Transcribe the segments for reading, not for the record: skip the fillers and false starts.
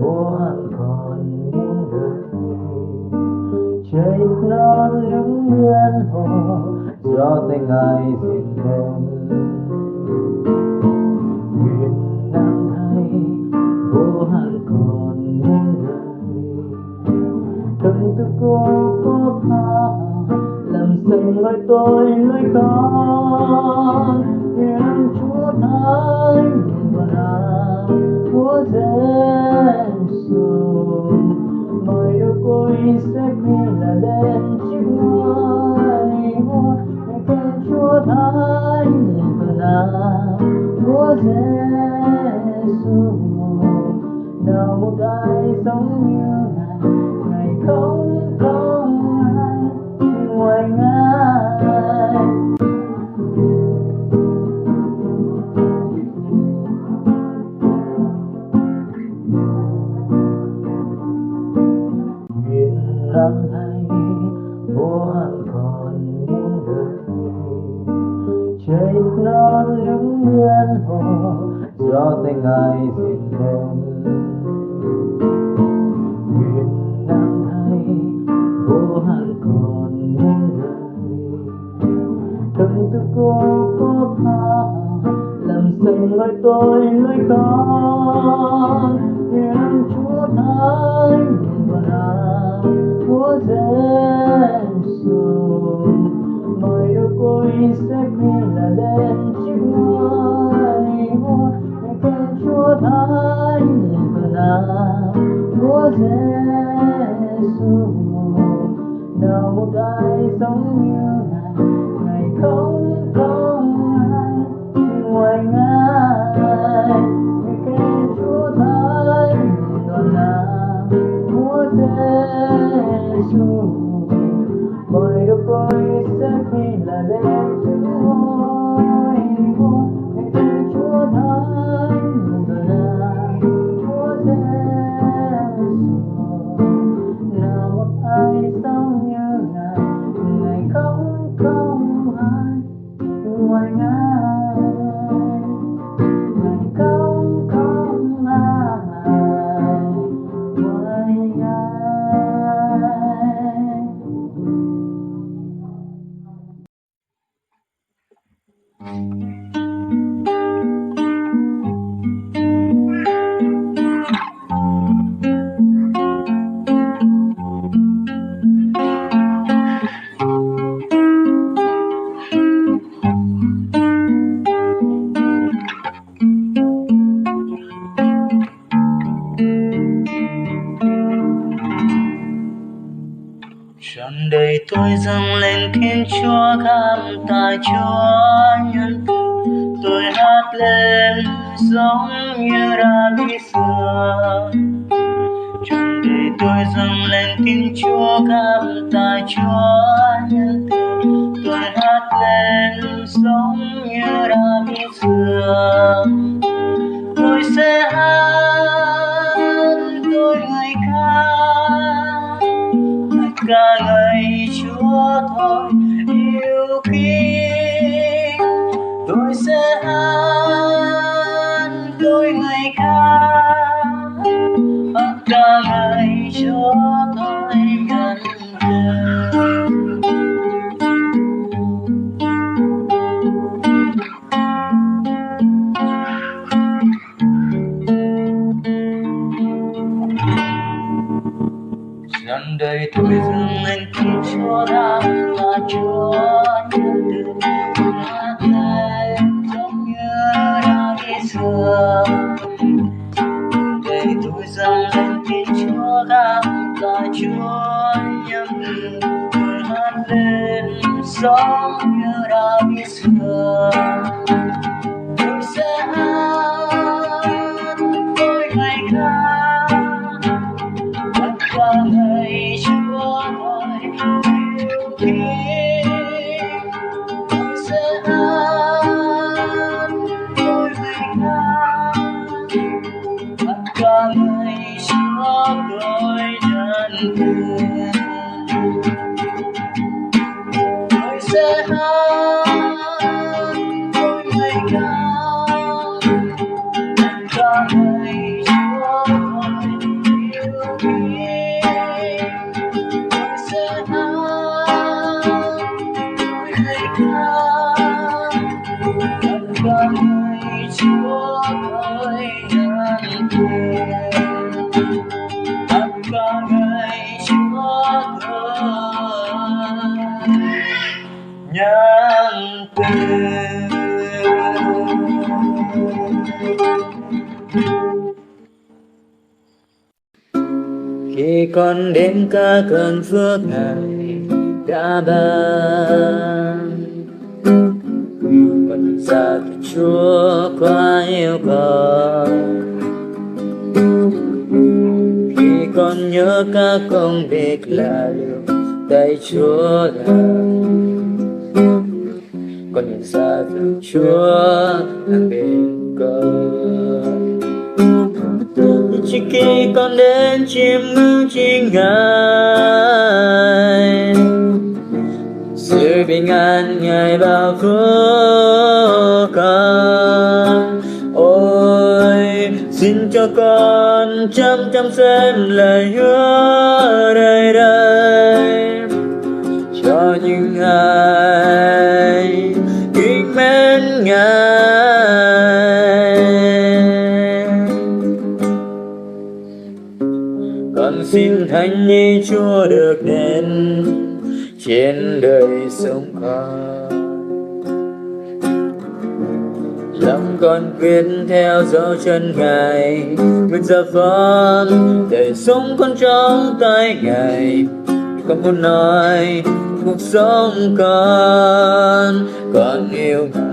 vô hạn còn muôn đời. Trời non đứng nguyên hồ do tay Ngài dệt nên. Nguyện năm nay vô hạn còn muôn đời. Thân tư cô tha làm xanh lối tôi lối con. Nguyện Chúa Thánh và là Chúa Giêsu, mọi đôi côi sẽ quy là đến chiếc ngai hoa. Nguyện Chúa Thánh và là Chúa Giêsu, nào một ai giống như Ngài, Ngài không ai ngoài Ngài. Nguyện năm nay vô hạn còn muôn đời. Trời non đứng nguyên hồ do tay Ngài dệt nên. Nguyện năm nay vô hạn còn muôn đời. Thân tư cô tha làm xanh lối tôi lối con. Nguyện Chúa Thánh và là Chúa Giêsu, mọi đôi côi sẽ quy là đến chiếc ngai hoa. Nguyện Chúa Thánh và là Chúa Giêsu, nào một ai giống như Ngài, Ngài không ai ngoài Ngài. Nguyện Chúa Thánh và là Chúa Giêsu, mọi đôi côi sẽ quy là đến chiếc ngai hoa. Nguyện Chúa Thánh và là Chúa Giêsu, nào một ai giống như Ngài, Ngài không ai ngoài Ngài. Ngài không ai ngoài Ngài. Trọn đời tôi dâng lên Thiên Chúa, cảm tạ Chúa nhân từ. Tôi hát lên giống như David xưa. Trọn đời tôi dâng lên Thiên Chúa, cảm tạ Chúa nhân từ. Tôi hát lên giống như David xưa. Tôi sẽ hát tôi ngợi ca ngợi Chúa thôi yêu kính. Tôi sẽ hát tôi ngợi ca ngợi Chúa thôi nhân từ. Trọn đời tôi dâng lên Thiên Chúa, cảm tạ Chúa nhân từ. Tôi hát lên giống như David xưa. Đời tôi dâng lên Thiên Chúa, cảm tạ Chúa nhân từ. Tôi hát lên giống như David xưa. Tôi sẽ hát tôi ngợi ca ngợi Chúa thôi yêu kính. Tôi sẽ hát tôi ngợi ca ngợi Chúa tôi nhân từ. Tôi sẽ hát Khi con đến cả cơn phước Ngài đã ban, con xa thì Chúa quá yêu con. Khi con nhớ các công việc là điều tay Chúa làm, con nhìn xa từ Chúa đang bên con. Chỉ khi con đến chiêm ngưỡng chính Ngài, sự bình an Ngài bao phủ con. Ôi xin cho con chăm xem lời hứa đời đời, cho những ai kính mến Ngài. Con xin thánh ý Chúa được đến trên đời sống con. Lòng con quyết theo dấu chân Ngài, nguyện giờ phán đời sống con trong tay Ngài. Con muốn nói cuộc sống con yêu Ngài.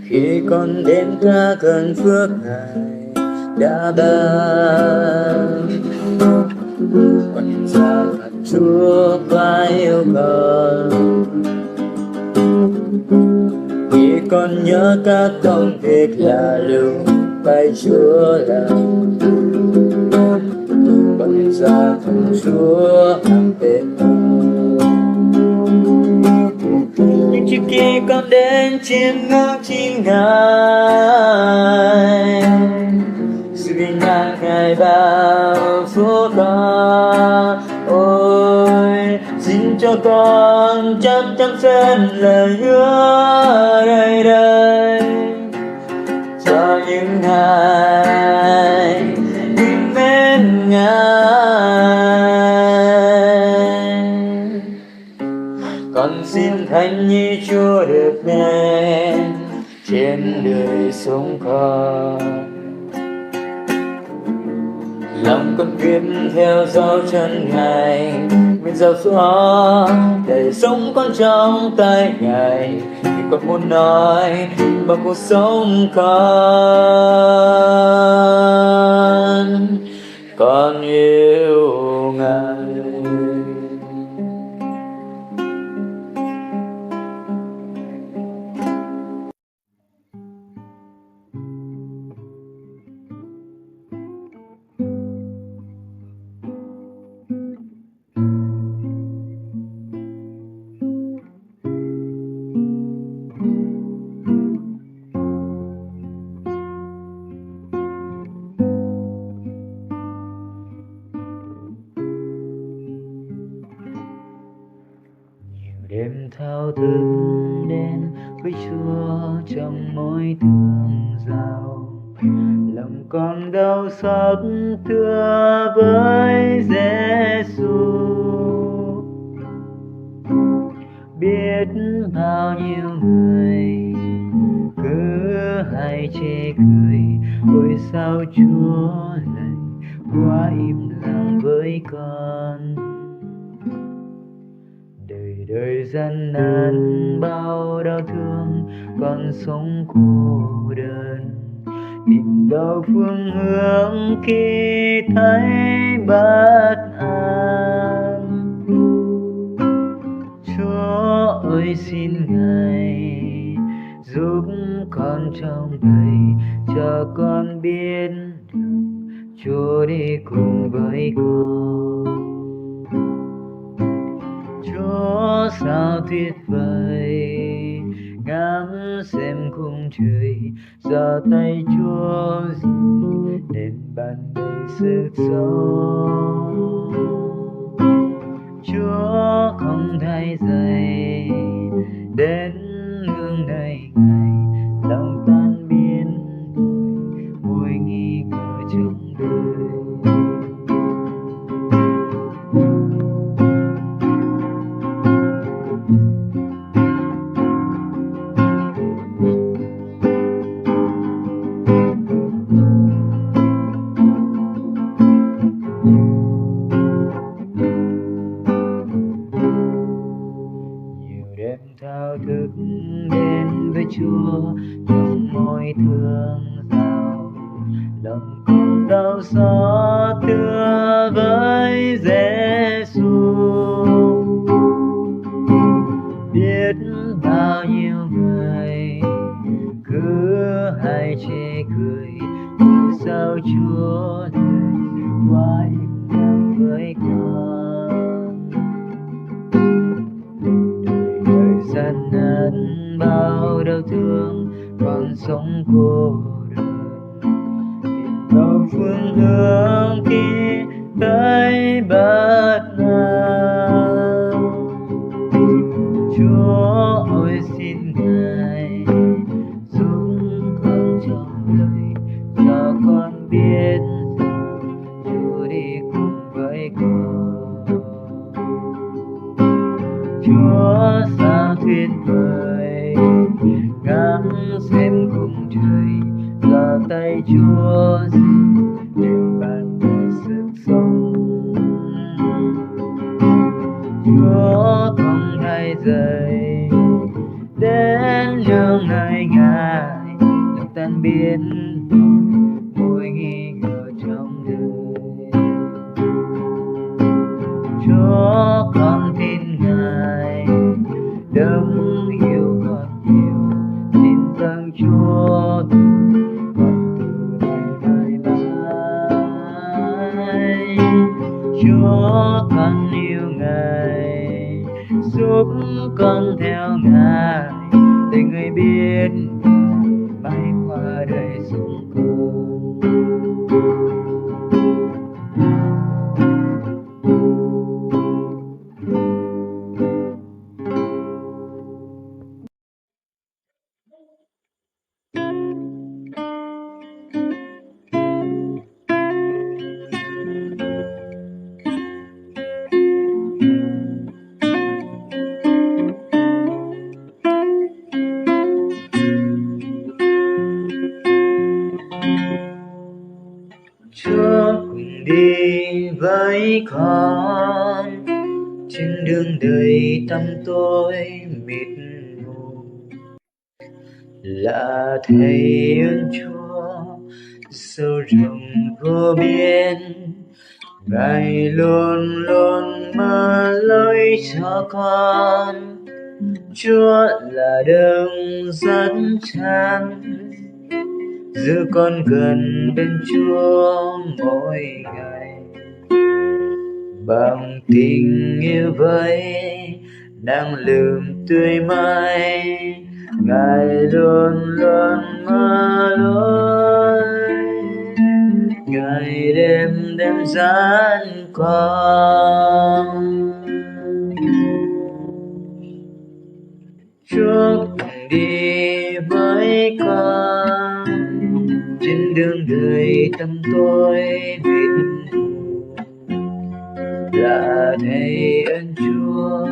Khi con đến cả cơn phước Ngài đã ban, con nhìn ra thật Chúa quá yêu con. Khi con nhớ các công việc là lưu tay Chúa làm, con nhìn ra thật Chúa đang bên con. Nhưng trước khi con đến chiêm ngưỡng chính Ngài, sự bình an Ngài bao phủ con. Ôi xin cho con chăm xem lời hứa đời đời, cho những ai kính mến Ngài. Con xin thánh ý Chúa được nên trên đời sống con. Lòng con quyết theo dấu chân Ngài, nguyện giao phó đời sống con trong tay Ngài. Thì con muốn nói bằng cuộc sống con yêu Ngài. Đêm thao thức đến với Chúa trong mỗi tường rào, lòng con đau xót thưa với Giêsu. Biết bao nhiêu người cứ hay chê cười, ôi sao Chúa lại quá im lặng với con. Đời gian nan bao đau thương, con sống cô đơn, tìm đâu phương hướng khi thấy bất an. Chúa ơi xin Ngài giúp con trong đời, cho con biết được Chúa đi cùng với con. Chúa sao tuyệt vời, ngắm xem khung trời, giơ tay Chúa dìu đến ban đầy sức sống. Chúa không thay dày đến ngưỡng này Ngài, lòng tan biến vui nghi ngờ trong đời. Nhiều đêm thao thức đến với Chúa trong môi thương giàu, lòng con đau xót thưa với Giêsu. Biết bao nhiêu người cứ hay chê cười, vì sao Chúa đời quá im lặng với con. Đời gian nan bao đau thương, con sống cô đơn, tìm đâu phương hướng khi thấy bất an. Chúa ơi xin Ngài giúp con trong đời, cho con biết Chúa đi cùng với con. Chúa sao tuyệt vời, ngắm xem cùng trời, giơ tay Chúa đều ban đời sức sống. Chúa không thay dậy đến lương nơi Ngài, lòng tan biến mỗi nghi ngờ trong đời. Chúa con tin Ngài đấng yêu con nhiều, xin dâng Chúa con từ nay mãi mãi. Chúa con yêu Ngài, giúp con theo Ngài, để Người biết mãi qua đời sống con. Chúa cùng đi với con trên đường đời tăm tối mịt mù, là Thầy ơn Chúa sâu rộng vô biên. Ngài luôn luôn mở lối cho con. Chúa là đấng dẫn chân, giữ con gần bên Chúa mỗi ngày. Bằng tình yêu với năng lượng tươi mãi, Ngài luôn luôn mở lối. Ngài đêm đêm dẫn con. Chúa cùng đi với con trên đường đời tăm tối mịt mù, là Thầy ơn Chúa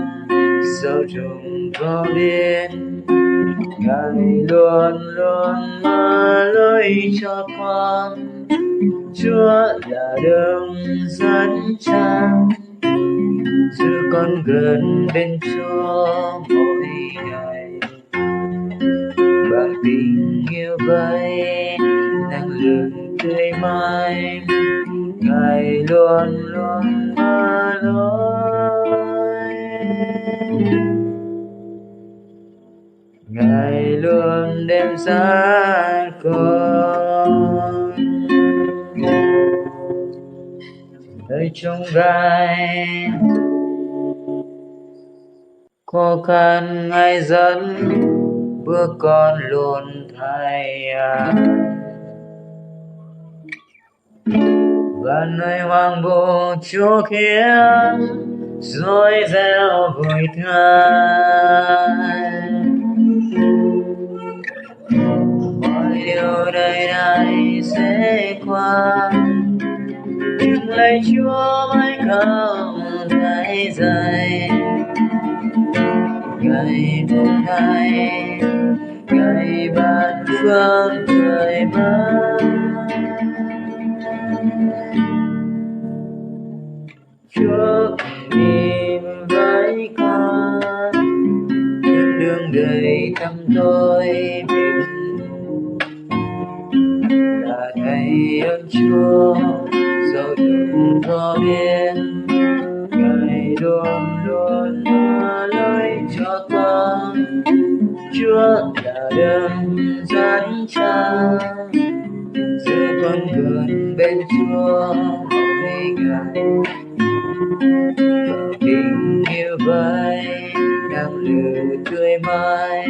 sâu rộng vô biên. Ngài luôn luôn mở lối cho con. Chúa là đấng dẫn chân, giữ con gần bên Chúa mỗi ngày. Bằng tình yêu với năng lượng tươi mãi, Ngài luôn luôn mở lối. Ngài luôn đem dẫn con. Nơi trong gai khó khăn Ngài dẫn bước con luôn thay và nơi hoang vu Chúa khiến dối reo vội thay. Mọi điều đời này sẽ qua, lạy Chúa mãi không thay dài. Ngày mùng hai, ngày bạn phương người mới, Chúa nhìn với con những đường đời thăm tôi mình là thấy ơn Chúa dẫu từng có biết Ngài luôn luôn mở lối cho con. Chúa là đấng dẫn cha giữ con gần bên Chúa mỗi ngày. Tình yêu vơi đang lửa tươi mãi